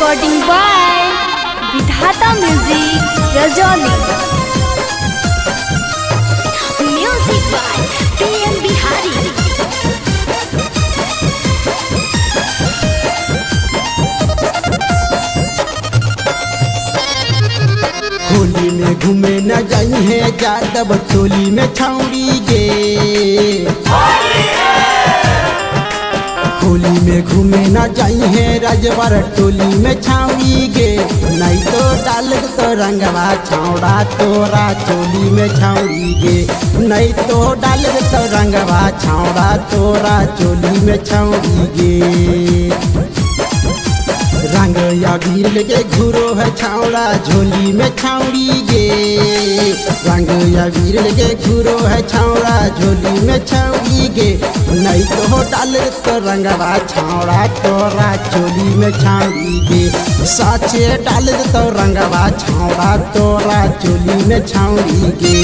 recording by Vidhata Music, Rajoli. Music by PM Bihari. Holi में घूमे न जाई है जादव टोली में छाउड़ी गे। होली में घूमे न जाई है राजवर टोली में छाउड़ी गे। नहीं तो डाल तो रंगवा छाउड़ा तोरा चोली में छाउड़ी गे। नहीं तो डाल तो रंगवा छाउड़ा तोरा चोली में छाउड़ी गे। रंग या वीर लेके घूरो है छावड़ा झोली में छाउड़ी गे। रंग या वीर लेके घूरो है छावड़ा झोली में छाउड़ी गे। नहीं तो डाल तो रंगवा छावड़ा तोरा चोली में छाउड़ी गे। साचे डाल तो रंगवा छावड़ा तोरा चोली में छाउड़ी गे।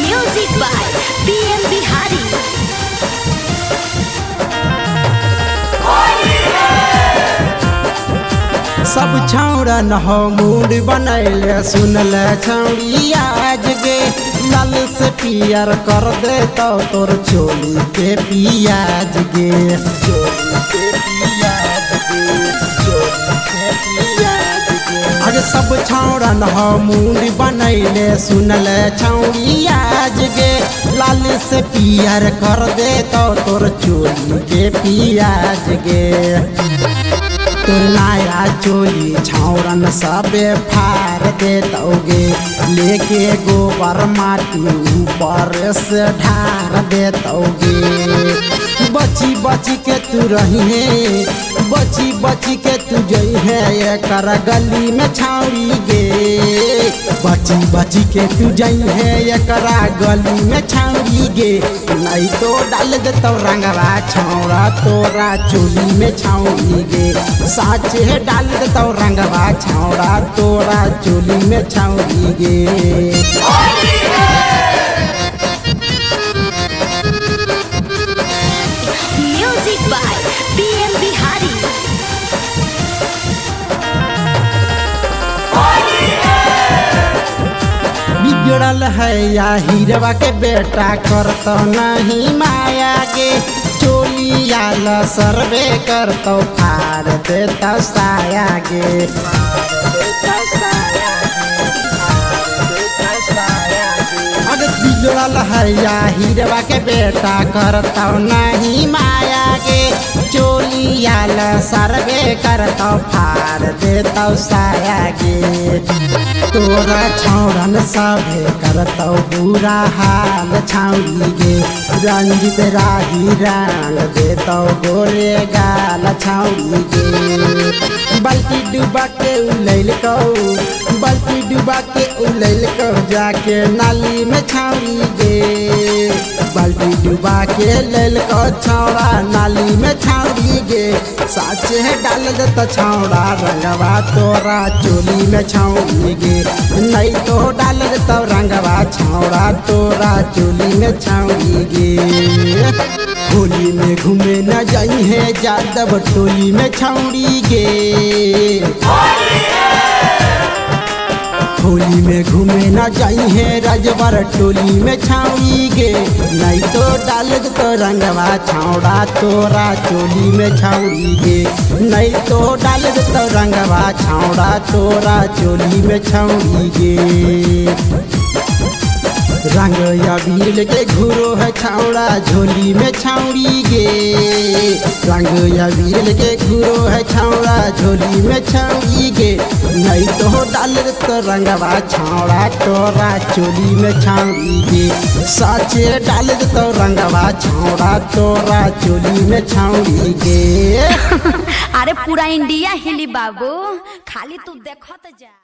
Music by PM Bihari. सब छाउड़ा न हो मूड बनैले सुनल छाउड़ी आज गे। लाल से पियर कर दे तो तोर चोली के पियाज गे। चोली के पियाज गे, चोली के पियाज गे। अरे सब छाउड़ा न हो मूड बनैले सुनल छाउड़ी आज गे। लाल से पियर कर दे तो तोर चोली के पियाज गे। तोर नया चोली छाउरन सबे फार दे दोगे। लेके गोबर माटी ऊपर से ढार दे दोगे। बची बची के तू रही है, बची बची के तू जई है ये कर गली में छाउड़ी गे। बची बची के तू जई है ये करा गली में छाउड़ी गे। नहीं तो डाल दे तो रंगवा छाउड़ा तोरा चोली में छाउड़ी गे। साचे डाल दे तो रंगवा छाउड़ा तोरा चोली में छाउड़ी गे। Music by PM Bihari. बिगड़ल है या हीरवा के बेटा करतो नहीं माया गे। चोली याल सरबे करतो फाड़ देता साया गे। अगर बिगड़ल है या हीरवा के बेटा करतो नहीं माया गे। चोली याल सरबे करतो फाड़ देता साया गे। तोरा छौड़न सभे करतो बुरा हाल छाउड़ी गे। रंजित राही रंग देतो गोरे गाल छाउड़ी गे। बल्कि डुबा के उलैल को, बल्कि डुबा के उलैल को जाके नाली में छाउड़ी गे। बाल्टी डुबा के लेल को छौड़ा नाली में छाउड़ी गे। साचे डाल दे तो छौड़ा रंगवा तोरा चोली में छाउड़ी गे। नहीं तो डाल दे तो रंगवा छौड़ा तोरा चोली में छाउड़ी गे। होली में घूमे न जाई है जादव टोली में छाउड़ी गे। होली में घूमे न जाई है राजवर टोली में छाउड़ी गे। नहीं तो डाल दे तो रंगवा छाउड़ा तोरा चोली में छाउड़ी गे। नहीं तो डाल दे तो रंगवा छाउड़ा तोरा चोली में छाउड़ी गे। रंग या वीर लेके घूरो है छाउड़ा झोली में छाउड़ी गे। रंग या वीर लेके घूरो है छाउड़ा झोली में छाउड़ी गे। नहीं तो डाल तो रंगवा छाउड़ा तोरा चोली में छाउड़ी गे। साचे डाल तो रंगवा छाउड़ा तोरा चोली में छाउड़ी गे। अरे पूरा इंडिया हिली बाबू, खाली तू देखत जा।